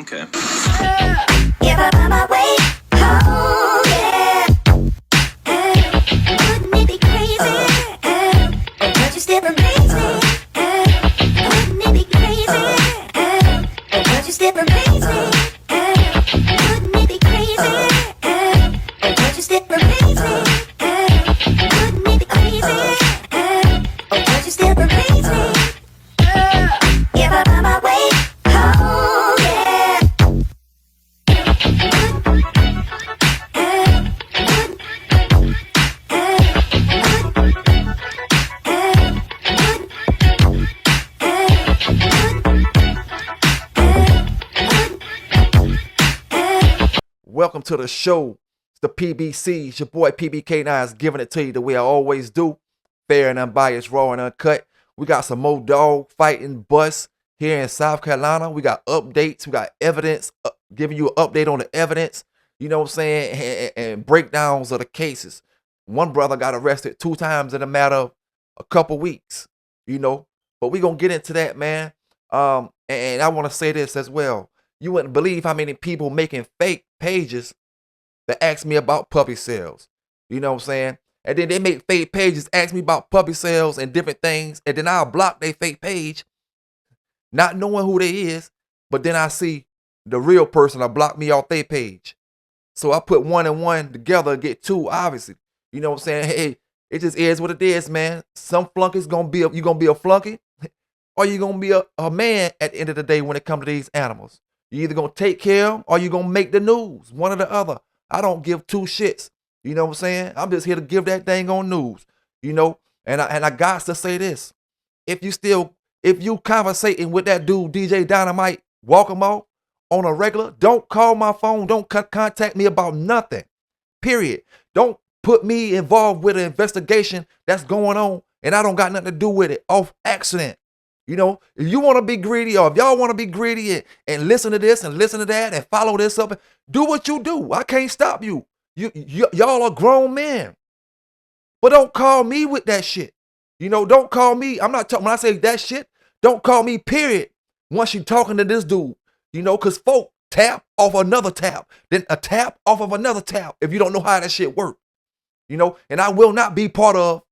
Okay. If I find my way home, yeah. Wouldn't it be crazy? But you still amaze me. Wouldn't it be crazy? But you still amaze me. Wouldn't it be crazy? But you still amaze me. Wouldn't it be crazy? But you still amaze me. If I find my way home, yeah. Welcome to the show. It's the PBC. It's your boy K9s giving it to you the way I always do. Fair and unbiased, raw and uncut. We got some more dog fighting busts here in South Carolina. We got updates. We got evidence, giving you an update on the evidence, you know what I'm saying, and breakdowns of the cases. One brother got arrested 2 times in a matter of a couple weeks, you know. But we're going to get into that, man. And I want to say this as well. You wouldn't believe how many people making fake pages that ask me about puppy sales. You know what I'm saying? And then they make fake pages, ask me about puppy sales and different things. And then I'll block their fake page, not knowing who they is. But then I see the real person will block me off their page. So I put 1 and 1 together, get 2, obviously. You know what I'm saying? Hey, it just is what it is, man. Some flunkies gonna be you gonna be a flunky, or you gonna be a man at the end of the day when it comes to these animals. You either gonna take care of them or you gonna make the news. One or the other. I don't give 2 shits. You know what I'm saying? I'm just here to give that thing on news. You know, and I got to say this. If you conversating with that dude, DJ Dynamite, walk him off on a regular, don't call my phone, don't contact me about nothing. Period. Don't put me involved with an investigation that's going on and I don't got nothing to do with it off accident. You know, if you want to be greedy, or if y'all want to be greedy and listen to this and listen to that and follow this up, do what you do. I can't stop you. Y'all are grown men. But don't call me with that shit. You know, don't call me. I'm not talking, when I say that shit, don't call me, period. Once you talking to this dude, you know, because folk tap off another tap, then a tap off of another tap if you don't know how that shit works. You know, and I will not be part of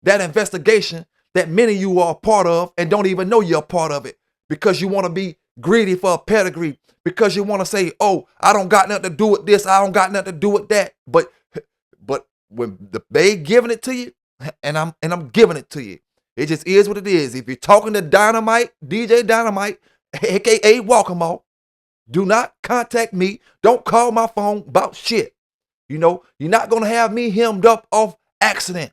that investigation that many of you are a part of and don't even know you're a part of it because you want to be greedy for a pedigree, because you want to say, oh, I don't got nothing to do with this, I don't got nothing to do with that. But when they giving it to you, and I'm giving it to you, it just is what it is. If you're talking to Dynamite, DJ Dynamite, aka Walk'em, do not contact me. Don't call my phone about shit. You know, you're not gonna have me hemmed up off accident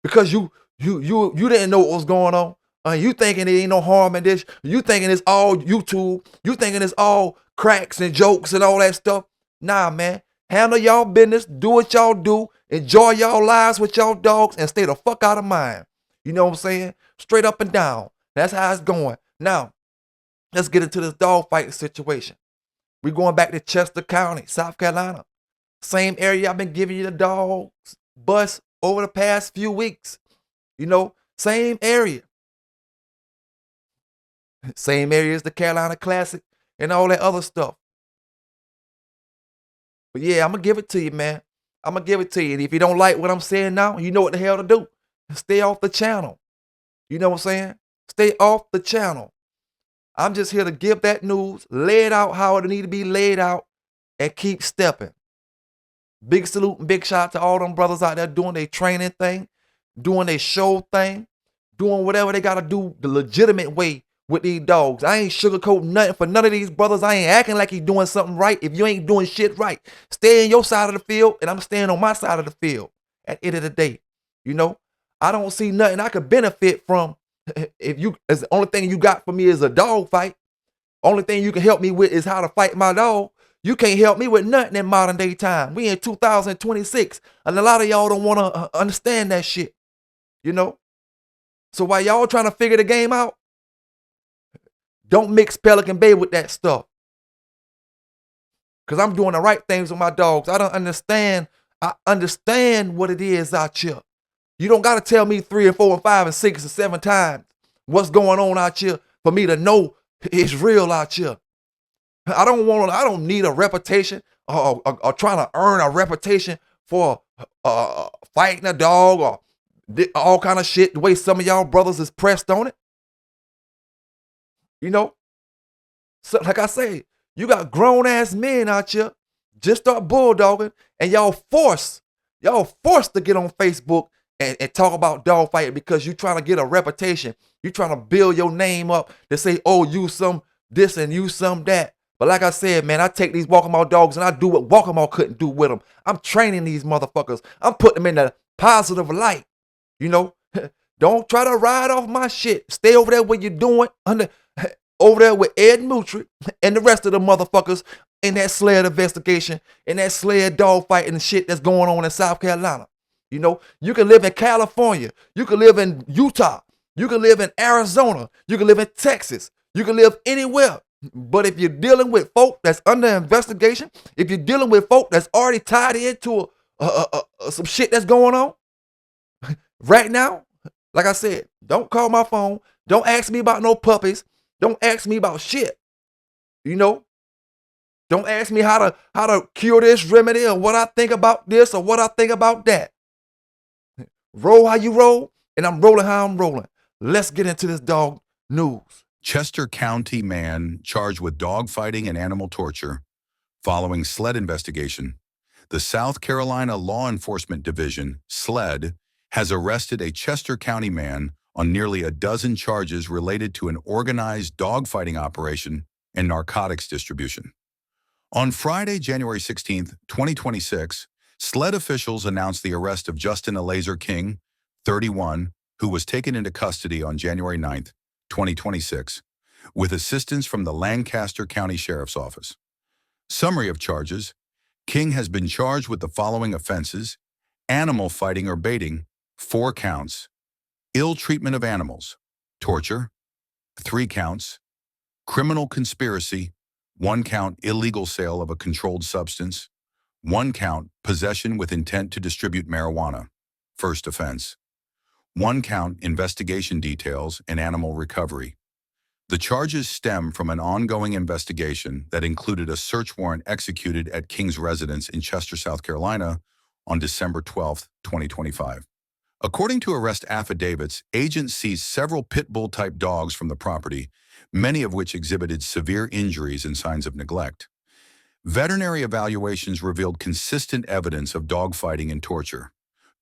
because you didn't know what was going on. You thinking there ain't no harm in this. You thinking it's all YouTube. You thinking it's all cracks and jokes and all that stuff. Nah, man. Handle y'all business. Do what y'all do. Enjoy y'all lives with y'all dogs and stay the fuck out of mine. You know what I'm saying? Straight up and down. That's how it's going. Now, let's get into this dog fighting situation. We're going back to Chester County, South Carolina. Same area I've been giving you the dogs bus over the past few weeks. You know, same area. Same area as the Carolina Classic and all that other stuff. But yeah, I'm going to give it to you, man. I'm going to give it to you. And if you don't like what I'm saying now, you know what the hell to do. Stay off the channel. You know what I'm saying? Stay off the channel. I'm just here to give that news, lay it out how it need to be laid out, and keep stepping. Big salute and big shout out to all them brothers out there doing their training thing, doing their show thing, doing whatever they got to do the legitimate way with these dogs. I ain't sugarcoating nothing for none of these brothers. I ain't acting like he's doing something right if you ain't doing shit right. Stay in your side of the field, and I'm staying on my side of the field at the end of the day. You know, I don't see nothing I could benefit from if you, as the only thing you got for me is a dog fight. Only thing you can help me with is how to fight my dog. You can't help me with nothing in modern day time. We in 2026, and a lot of y'all don't want to understand that shit, you know? So while y'all trying to figure the game out, don't mix Pelican Bay with that stuff. Because I'm doing the right things with my dogs. I don't understand. I understand what it is out here. You don't got to tell me 3 and 4 and 5 and 6 and 7 times what's going on out here for me to know it's real out here. I don't need a reputation or trying to earn a reputation for fighting a dog or all kind of shit. The way some of y'all brothers is pressed on it, you know. So like I say, you got grown ass men out here just start bulldogging, and y'all forced to get on Facebook and talk about dog fighting because you trying to get a reputation. You trying to build your name up to say, oh, you some this and you some that. But like I said, man, I take these Walk'em dogs and I do what Walk'em couldn't do with them. I'm training these motherfuckers. I'm putting them in the positive light. You know, don't try to ride off my shit. Stay over there where you're doing over there with Ed Mutry and the rest of the motherfuckers in that sled investigation, in that sled dog fighting and shit that's going on in South Carolina. You know, you can live in California. You can live in Utah. You can live in Arizona. You can live in Texas. You can live anywhere. But if you're dealing with folk that's under investigation, if you're dealing with folk that's already tied into some shit that's going on right now, like I said, don't call my phone. Don't ask me about no puppies. Don't ask me about shit. You know, don't ask me how to cure this remedy or what I think about this or what I think about that. Roll how you roll, and I'm rolling how I'm rolling. Let's get into this dog news. Chester County man charged with dogfighting and animal torture. Following SLED investigation, the South Carolina Law Enforcement Division, SLED, has arrested a Chester County man on nearly a dozen charges related to an organized dogfighting operation and narcotics distribution. On Friday, January 16, 2026, SLED officials announced the arrest of Justin Alazer King, 31, who was taken into custody on January 9, 2026, with assistance from the Lancaster County Sheriff's Office. Summary of charges: King has been charged with the following offenses: animal fighting or baiting, 4 counts; ill treatment of animals, torture, 3 counts; criminal conspiracy, 1 count illegal sale of a controlled substance, 1 count possession with intent to distribute marijuana, first offense, 1 count investigation details and animal recovery. The charges stem from an ongoing investigation that included a search warrant executed at King's residence in Chester, South Carolina on December 12, 2025. According to arrest affidavits, agents seized several pit bull-type dogs from the property, many of which exhibited severe injuries and signs of neglect. Veterinary evaluations revealed consistent evidence of dogfighting and torture.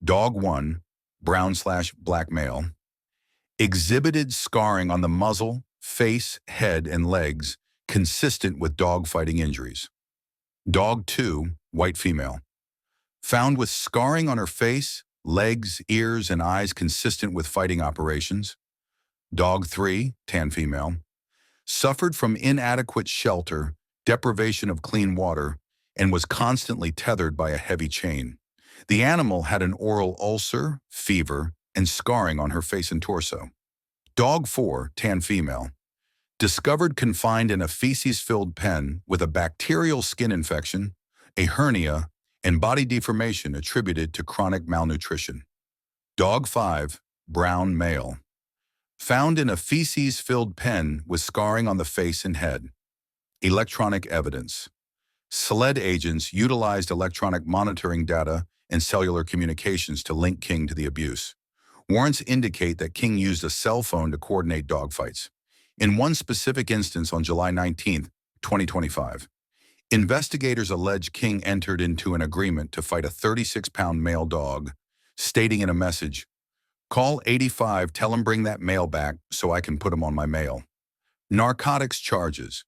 Dog 1, brown/black male, exhibited scarring on the muzzle, face, head, and legs, consistent with dogfighting injuries. Dog 2, white female, found with scarring on her face, legs, ears, and eyes consistent with fighting operations. Dog 3, tan female, suffered from inadequate shelter, deprivation of clean water, and was constantly tethered by a heavy chain. The animal had an oral ulcer, fever, and scarring on her face and torso. Dog 4, tan female, discovered confined in a feces-filled pen with a bacterial skin infection, a hernia, and body deformation attributed to chronic malnutrition. Dog 5, brown male, found in a feces-filled pen with scarring on the face and head. Electronic evidence. SLED agents utilized electronic monitoring data and cellular communications to link King to the abuse. Warrants indicate that King used a cell phone to coordinate dogfights. In one specific instance on July 19, 2025, investigators allege King entered into an agreement to fight a 36-pound male dog, stating in a message, "Call 85, tell him bring that male back so I can put him on my mail." Narcotics charges.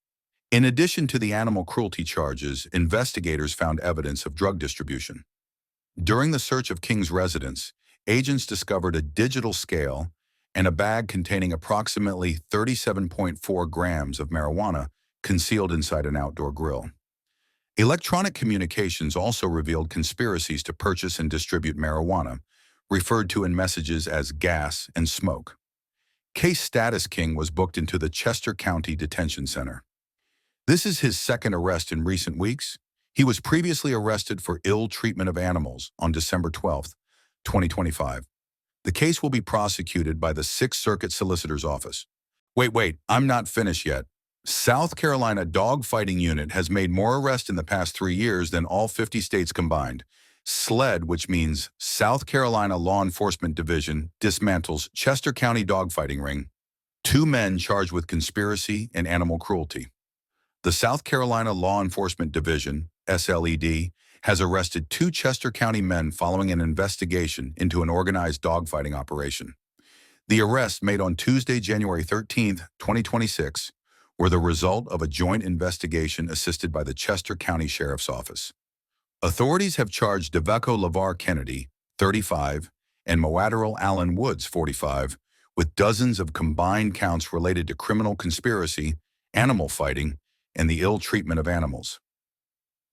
In addition to the animal cruelty charges, investigators found evidence of drug distribution. During the search of King's residence, agents discovered a digital scale and a bag containing approximately 37.4 grams of marijuana concealed inside an outdoor grill. Electronic communications also revealed conspiracies to purchase and distribute marijuana, referred to in messages as gas and smoke. Case status: King was booked into the Chester County Detention Center. This is his second arrest in recent weeks. He was previously arrested for ill treatment of animals on December 12, 2025. The case will be prosecuted by the 6th Circuit Solicitor's Office. Wait, I'm not finished yet. South Carolina dog fighting unit has made more arrests in the past 3 years than all 50 states combined. SLED, which means South Carolina Law Enforcement Division, dismantles Chester County dogfighting ring. 2 men charged with conspiracy and animal cruelty. The South Carolina Law Enforcement Division, SLED, has arrested 2 Chester County men following an investigation into an organized dogfighting operation. The arrests made on Tuesday, January 13, 2026, were the result of a joint investigation assisted by the Chester County Sheriff's Office. Authorities have charged Deveco LeVar Kennedy, 35, and Moadarrell Allen Woods, 45, with dozens of combined counts related to criminal conspiracy, animal fighting, and the ill treatment of animals.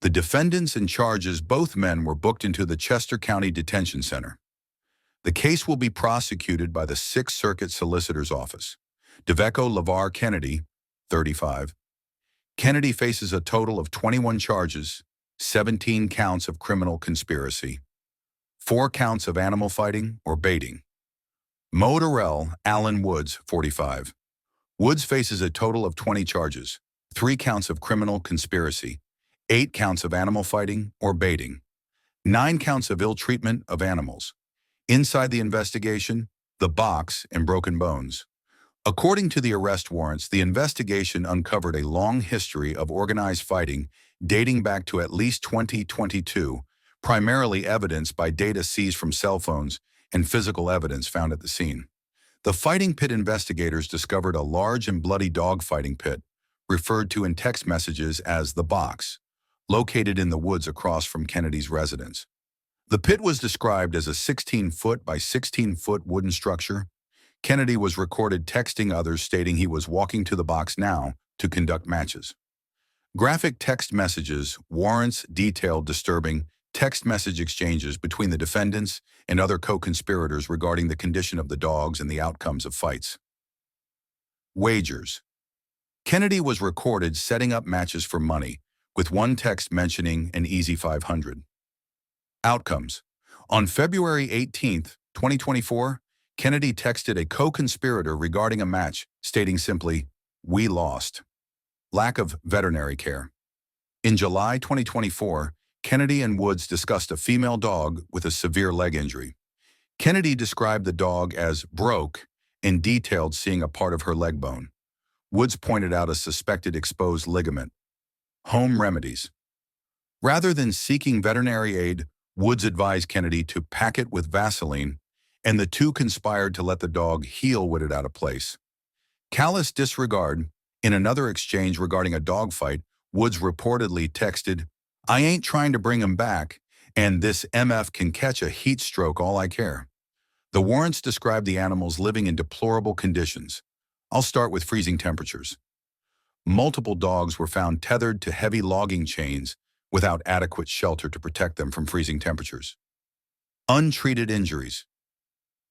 The defendants and charges, both men, were booked into the Chester County Detention Center. The case will be prosecuted by the Sixth Circuit Solicitor's Office. Deveco LeVar Kennedy, 35. Kennedy faces a total of 21 charges, 17 counts of criminal conspiracy, 4 counts of animal fighting or baiting. Moadarrell Allen Woods, 45. Woods faces a total of 20 charges, 3 counts of criminal conspiracy, 8 counts of animal fighting or baiting, 9 counts of ill treatment of animals. Inside the investigation, the box and broken bones. According to the arrest warrants, the investigation uncovered a long history of organized fighting dating back to at least 2022, primarily evidenced by data seized from cell phones and physical evidence found at the scene. The fighting pit investigators discovered a large and bloody dogfighting pit, referred to in text messages as the box, located in the woods across from Kennedy's residence. The pit was described as a 16-foot by 16-foot wooden structure. Kennedy was recorded texting others stating he was walking to the box now to conduct matches. Graphic text messages, warrants detailed disturbing text message exchanges between the defendants and other co-conspirators regarding the condition of the dogs and the outcomes of fights. Wagers. Kennedy was recorded setting up matches for money, with one text mentioning an easy 500. Outcomes. On February 18, 2024, Kennedy texted a co-conspirator regarding a match, stating simply, "We lost." Lack of veterinary care. In July 2024, Kennedy and Woods discussed a female dog with a severe leg injury. Kennedy described the dog as broke and detailed seeing a part of her leg bone. Woods pointed out a suspected exposed ligament. Home remedies. Rather than seeking veterinary aid, Woods advised Kennedy to pack it with Vaseline, and the two conspired to let the dog heal with it out of place. Callous disregard. In another exchange regarding a dogfight, Woods reportedly texted, "I ain't trying to bring him back, and this MF can catch a heat stroke all I care." The warrants describe the animals living in deplorable conditions. I'll start with freezing temperatures. Multiple dogs were found tethered to heavy logging chains without adequate shelter to protect them from freezing temperatures. Untreated injuries.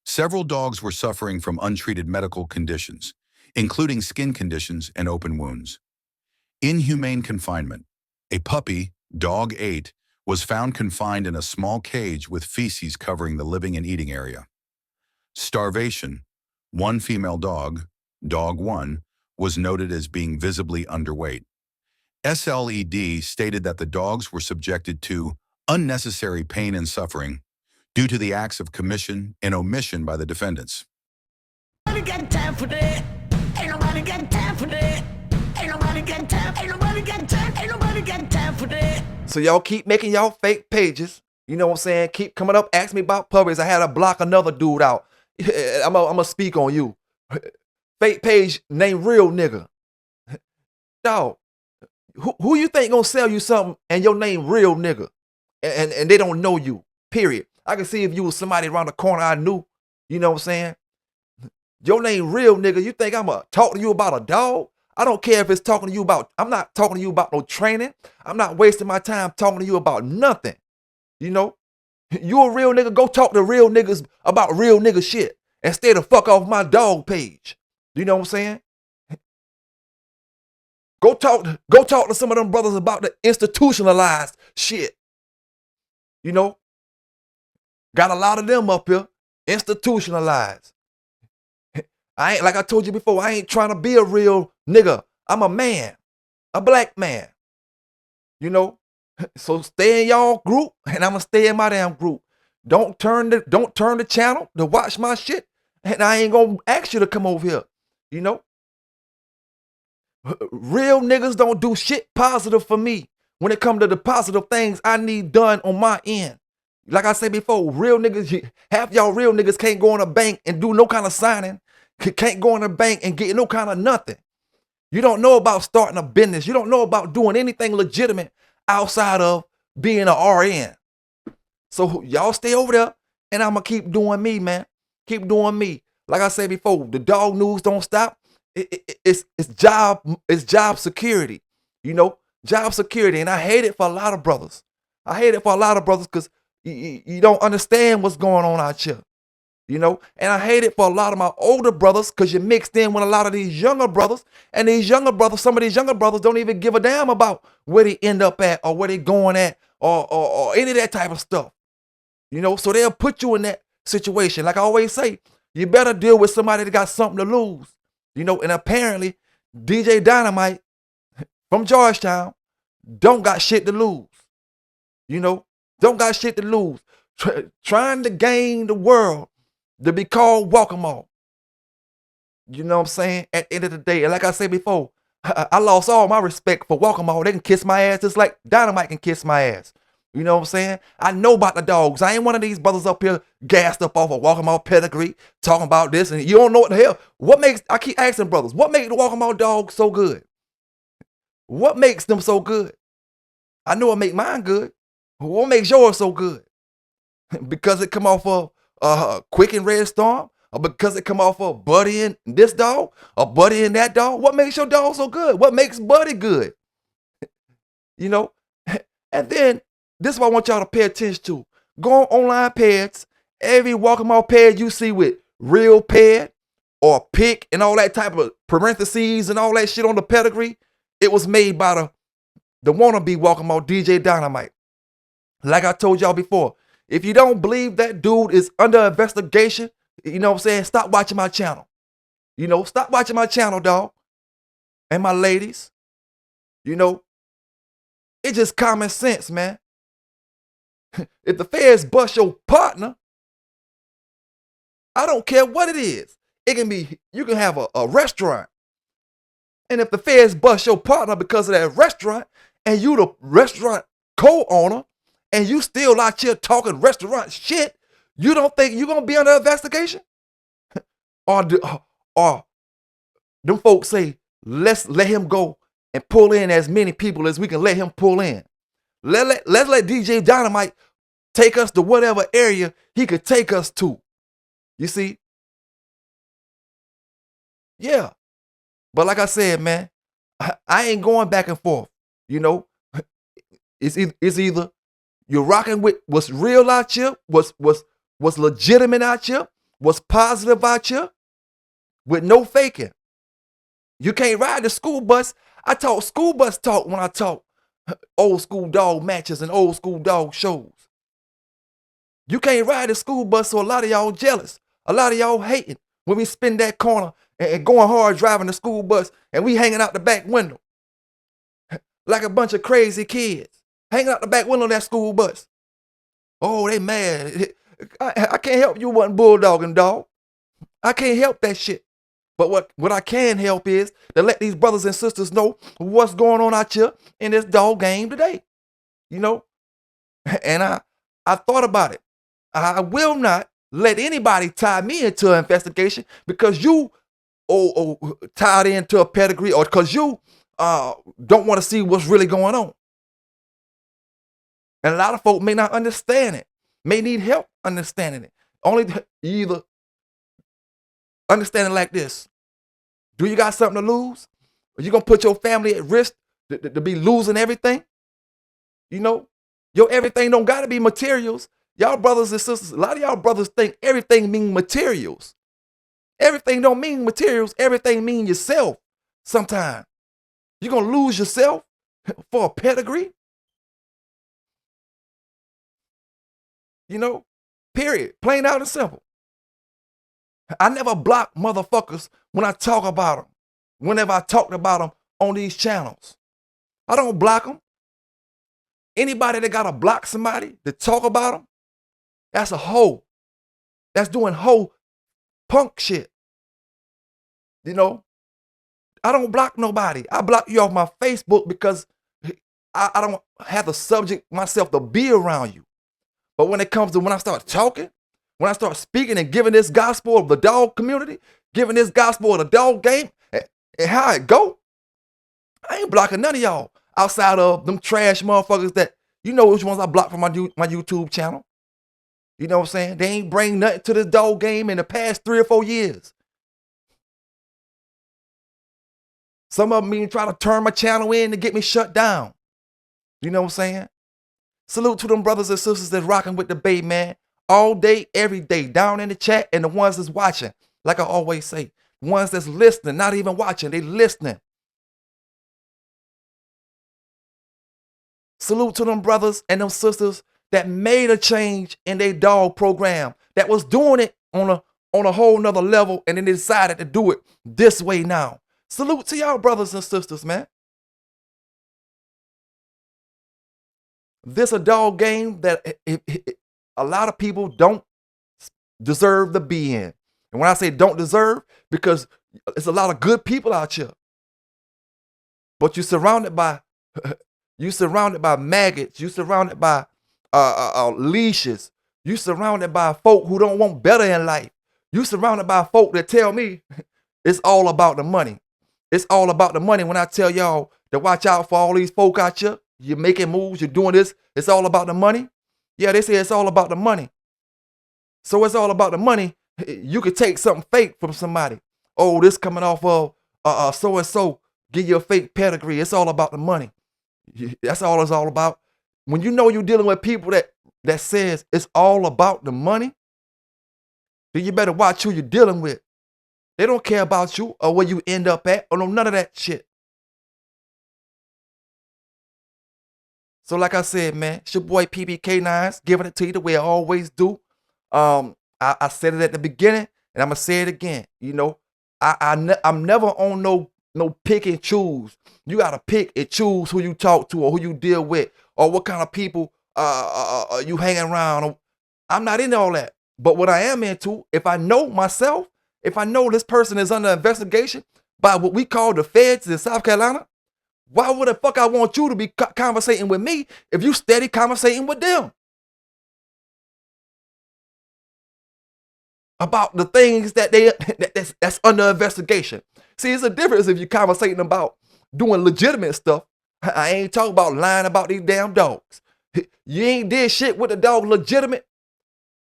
Several dogs were suffering from untreated medical conditions, including skin conditions and open wounds. Inhumane confinement. A puppy, dog 8, was found confined in a small cage with feces covering the living and eating area. Starvation. One female dog, dog 1, was noted as being visibly underweight. SLED stated that the dogs were subjected to unnecessary pain and suffering due to the acts of commission and omission by the defendants. Nobody got time for that. Ain't nobody got time for that. Ain't nobody got time. Ain't nobody got time. Ain't nobody got time for that. So y'all keep making y'all fake pages. You know what I'm saying? Keep coming up, ask me about puppies. I had to block another dude out. I'm gonna speak on you. Fake page named Real Nigga. Dog, who you think gonna sell you something and your name Real Nigga? And they don't know you, period. I can see if you was somebody around the corner I knew. You know what I'm saying? Your name Real Nigga, you think I'ma talk to you about a dog? I don't care if it's talking to you about, I'm not talking to you about no training. I'm not wasting my time talking to you about nothing. You know? You a real nigga, go talk to real niggas about real nigga shit instead of fuck off my dog page. You know what I'm saying? Go talk to some of them brothers about the institutionalized shit. You know? Got a lot of them up here, institutionalized. I ain't, like I told you before, I ain't trying to be a real nigga. I'm a man, a black man, you know. So stay in y'all group, and I'ma stay in my damn group. Don't turn the channel to watch my shit, and I ain't gonna ask you to come over here. You know, real niggas don't do shit positive for me when it come to the positive things I need done on my end. Like I said before, real niggas, half y'all real niggas can't go in a bank and do no kind of signing, can't go in a bank and get no kind of nothing. You don't know about starting a business. You don't know about doing anything legitimate outside of being a RN. So y'all stay over there, and I'ma keep doing me, man. Keep doing me. Like I said before, the dog news don't stop. It's job security, you know, job security, and I hate it for a lot of brothers. I hate it for a lot of brothers because you don't understand what's going on out here, you know. And I hate it for a lot of my older brothers because you're mixed in with a lot of these younger brothers, and these younger brothers, some of these younger brothers don't even give a damn about where they end up at or where they going at or any of that type of stuff, you know. So they'll put you in that situation. Like I always say, you better deal with somebody that got something to lose, you know. And apparently, DJ Dynamite from Georgetown don't got shit to lose, you know. Don't got shit to lose. Trying to gain the world to be called Walk'em. You know what I'm saying? At the end of the day, and like I said before, I lost all my respect for Walk'em. They can kiss my ass just like Dynamite can kiss my ass. You know what I'm saying? I know about the dogs. I ain't one of these brothers up here gassed up off of Walk'em pedigree, talking about this, and you don't know what the hell. What makes, I keep asking brothers, what makes the Walk'em dogs so good? What makes them so good? I know what make mine good. What makes yours so good? Because it come off of Quick and Red Storm? Or because it come off of Buddy and this dog? Or Buddy and that dog? What makes your dog so good? What makes Buddy good? You know? And then, this is what I want y'all to pay attention to. Go on online pads. Every Walk'em pad you see with real pad or pick and all that type of parentheses and all that shit on the pedigree, it was made by the wannabe Walk'em DJ Dynamite. Like I told y'all before, if you don't believe that dude is under investigation, you know what I'm saying, stop watching my channel. You know, stop watching my channel, dog. And my ladies, you know, it's just common sense, man. If the feds bust your partner, I don't care what it is. It can be, you can have a restaurant. And if the feds bust your partner because of that restaurant, and you the restaurant co-owner, and you still out here talking restaurant shit, you don't think you're gonna be under investigation? or them folks say, let's let him go and pull in as many people as we can let him pull in. Let's let DJ Dynamite take us to whatever area he could take us to. You see? Yeah. But like I said, man, I ain't going back and forth. You know, it's either you're rocking with what's real out here, what's legitimate out here, what's positive out here, with no faking. You can't ride the school bus. I talk school bus talk when I talk old school dog matches and old school dog shows. You can't ride the school bus, so a lot of y'all jealous. A lot of y'all hating when we spin that corner and going hard driving the school bus and we hanging out the back window like a bunch of crazy kids hanging out the back window of that school bus. Oh, they mad. I can't help you wasn't bulldogging, dog. I can't help that shit. But what I can help is to let these brothers and sisters know what's going on out here in this dog game today. You know? And I thought about it. I will not let anybody tie me into an investigation because you tied into a pedigree or because you don't want to see what's really going on. And a lot of folk may not understand it, may need help understanding it. Only you either understand it like this. Do you got something to lose? Are you going to put your family at risk to be losing everything? You know, your everything don't got to be materials. Y'all brothers and sisters, a lot of y'all brothers think everything mean materials. Everything don't mean materials. Everything mean yourself sometimes. You're going to lose yourself for a pedigree? You know, period. Plain out and simple. I never block motherfuckers when I talk about them. Whenever I talked about them on these channels. I don't block them. Anybody that gotta block somebody to talk about them, that's a hoe. That's doing hoe punk shit. You know, I don't block nobody. I block you off my Facebook because I don't have the subject myself to be around you. But when it comes to when I start talking, when I start speaking and giving this gospel of the dog community, giving this gospel of the dog game and how it go, I ain't blocking none of y'all outside of them trash motherfuckers that, you know which ones I blocked from my YouTube channel. You know what I'm saying? They ain't bring nothing to this dog game in the past 3 or 4 years. Some of them even try to turn my channel in to get me shut down. You know what I'm saying? Salute to them brothers and sisters that's rocking with the Bay, man. All day, every day, down in the chat, and the ones that's watching. Like I always say, ones that's listening, not even watching, they listening. Salute to them brothers and them sisters that made a change in their dog program, that was doing it on a whole nother level, and then they decided to do it this way now. Salute to y'all brothers and sisters, man. This a dog game that a lot of people don't deserve to be in. And when I say don't deserve, because it's a lot of good people out here. But you're surrounded by maggots, you're surrounded by leashes, you're surrounded by folk who don't want better in life. You're surrounded by folk that tell me it's all about the money. It's all about the money. When I tell y'all to watch out for all these folk out here, you're making moves, you're doing this, it's all about the money. Yeah, they say it's all about the money. So it's all about the money. You could take something fake from somebody. Oh, this coming off of so-and-so, give you a fake pedigree. It's all about the money. That's all it's all about. When you know you're dealing with people that says it's all about the money, then you better watch who you're dealing with. They don't care about you or where you end up at or none of that shit. So like I said, man, it's your boy Pelican Bay K9s, giving it to you the way I always do. I said it at the beginning, and I'm gonna say it again. You know, I'm never on no pick and choose. You gotta pick and choose who you talk to or who you deal with or what kind of people you hang around. I'm not into all that. But what I am into, if I know myself, if I know this person is under investigation by what we call the feds in South Carolina, why would the fuck I want you to be conversating with me if you steady conversating with them about the things that's under investigation? See, it's a difference if you're conversating about doing legitimate stuff. I ain't talking about lying about these damn dogs. You ain't did shit with the dog legitimate.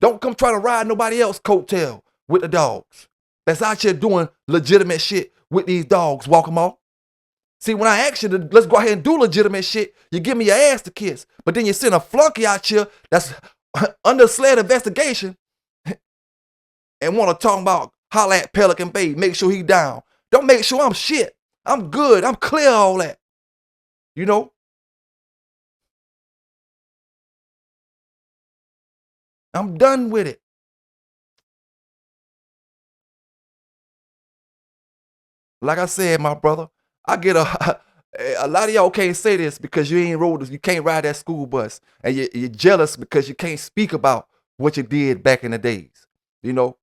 Don't come try to ride nobody else's coattail with the dogs that's out here doing legitimate shit with these dogs. Walk them off. See, when I ask you to let's go ahead and do legitimate shit, you give me your ass to kiss. But then you send a flunky out here that's under sled investigation and want to talk about holla at Pelican Bay, make sure he down. Don't make sure I'm shit. I'm good. I'm clear all that. You know? I'm done with it. Like I said, my brother, I get a lot of y'all can't say this because you ain't rode, you can't ride that school bus, and you're jealous because you can't speak about what you did back in the days. You know,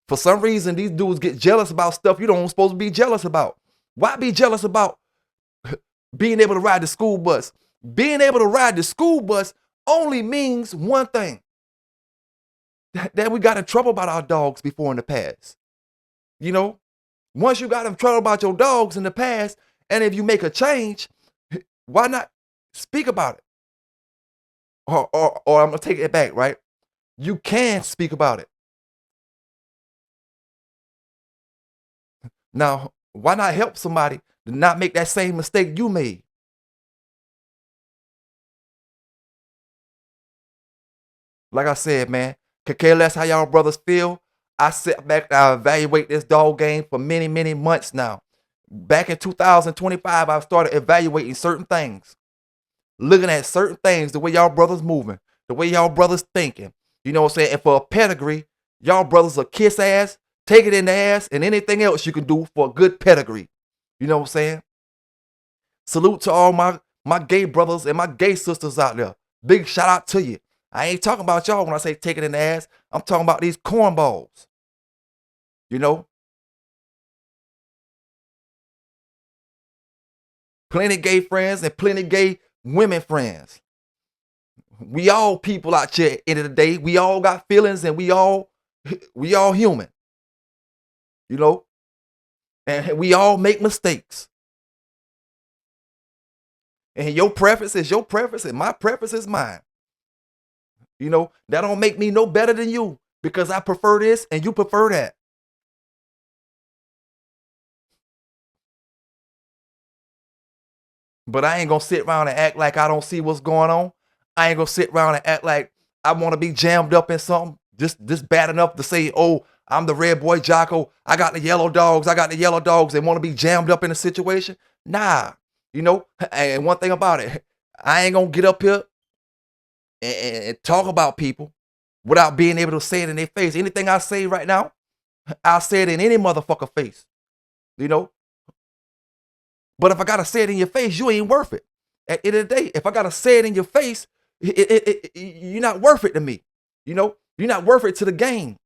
for some reason these dudes get jealous about stuff you don't supposed to be jealous about. Why be jealous about being able to ride the school bus? Being able to ride the school bus only means one thing: that we got in trouble about our dogs before in the past. You know, once you got in trouble about your dogs in the past, and if you make a change, why not speak about it? Or I'm gonna take it back, right? You can speak about it. Now, why not help somebody to not make that same mistake you made? Like I said, man, could care less how y'all brothers feel. I sit back and I evaluate this dog game for many, many months now. Back in 2025, I started evaluating certain things, looking at certain things, the way y'all brothers moving, the way y'all brothers thinking. You know what I'm saying? And for a pedigree, y'all brothers will kiss ass, take it in the ass, and anything else you can do for a good pedigree. You know what I'm saying? Salute to all my gay brothers and my gay sisters out there. Big shout out to you. I ain't talking about y'all when I say taking in the ass. I'm talking about these cornballs. You know? Plenty gay friends and plenty gay women friends. We all people out here at the end of the day. We all got feelings and we all human. You know? And we all make mistakes. And your preference is your preference and my preference is mine. You know, that don't make me no better than you because I prefer this and you prefer that. But I ain't gonna sit around and act like I don't see what's going on. I ain't gonna sit around and act like I wanna be jammed up in something just bad enough to say, oh, I'm the red boy Jocko. I got the yellow dogs. They wanna be jammed up in a situation. Nah, you know, and one thing about it, I ain't gonna get up here and talk about people without being able to say it in their face. Anything I say right now, I'll say it in any motherfucker face, you know? But if I gotta say it in your face, you ain't worth it. At the end of the day, if I gotta say it in your face, you're not worth it to me. You know, you're not worth it to the game.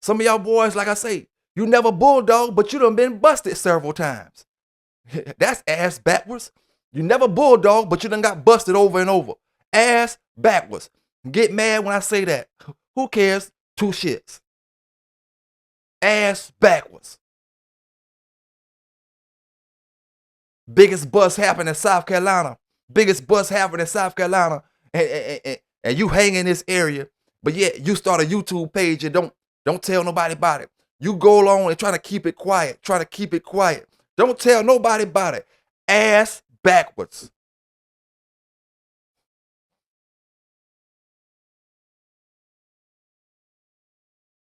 Some of y'all boys, like I say, you never bulldog, but you done been busted several times. That's ass backwards. You never bulldog, but you done got busted over and over. Ass backwards. Get mad when I say that. Who cares? Two shits. Ass backwards. Biggest bust happened in South Carolina. And you hang in this area, but yet you start a YouTube page and don't tell nobody about it. You go along and try to keep it quiet. Don't tell nobody about it. Ass backwards.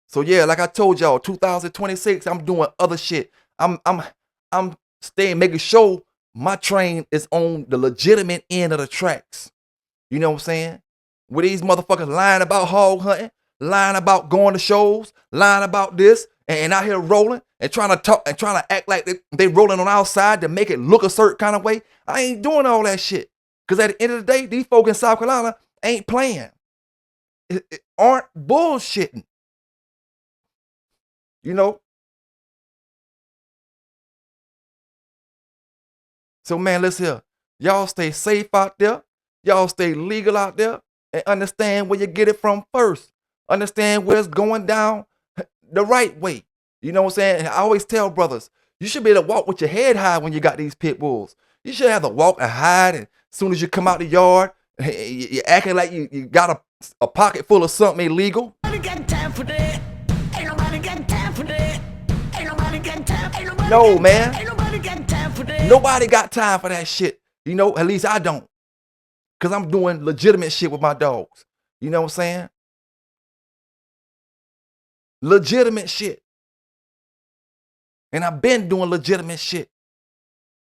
So yeah, like I told y'all, 2026, I'm doing other shit. I'm staying, making sure my train is on the legitimate end of the tracks. You know what I'm saying? Where these motherfuckers lying about hog hunting, lying about going to shows, lying about this, and out here rolling and trying to talk and trying to act like they rolling on our side to make it look a certain kind of way. I ain't doing all that shit. Because at the end of the day, these folk in South Carolina ain't playing. Aren't bullshitting. You know? So man, listen here. Y'all stay safe out there. Y'all stay legal out there and understand where you get it from first. Understand where it's going down the right way. You know what I'm saying? And I always tell brothers, you should be able to walk with your head high when you got these pit bulls. You should have to walk and hide, and as soon as you come out the yard, you're acting like you got a pocket full of something illegal. Nobody got time for that. Ain't nobody got time for that. Ain't nobody got time. Ain't nobody No, got man. time. Ain't nobody got time for that. Nobody got time for that shit. You know, at least I don't. Because I'm doing legitimate shit with my dogs. You know what I'm saying? Legitimate shit. And I've been doing legitimate shit.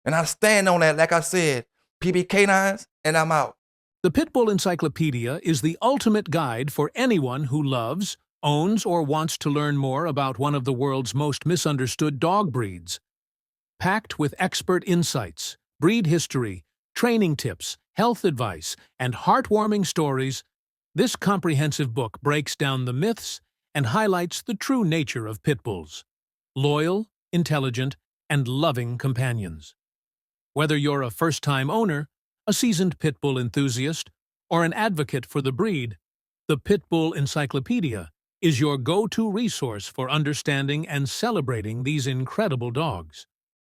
And I stand on that, like I said, PB K9s, and I'm out. The Pitbull Encyclopedia is the ultimate guide for anyone who loves, owns, or wants to learn more about one of the world's most misunderstood dog breeds. Packed with expert insights, breed history, training tips, health advice, and heartwarming stories, this comprehensive book breaks down the myths and highlights the true nature of pit bulls: loyal, intelligent, and loving companions. Whether you're a first-time owner, a seasoned pit bull enthusiast, or an advocate for the breed, the Pitbull Encyclopedia is your go-to resource for understanding and celebrating these incredible dogs.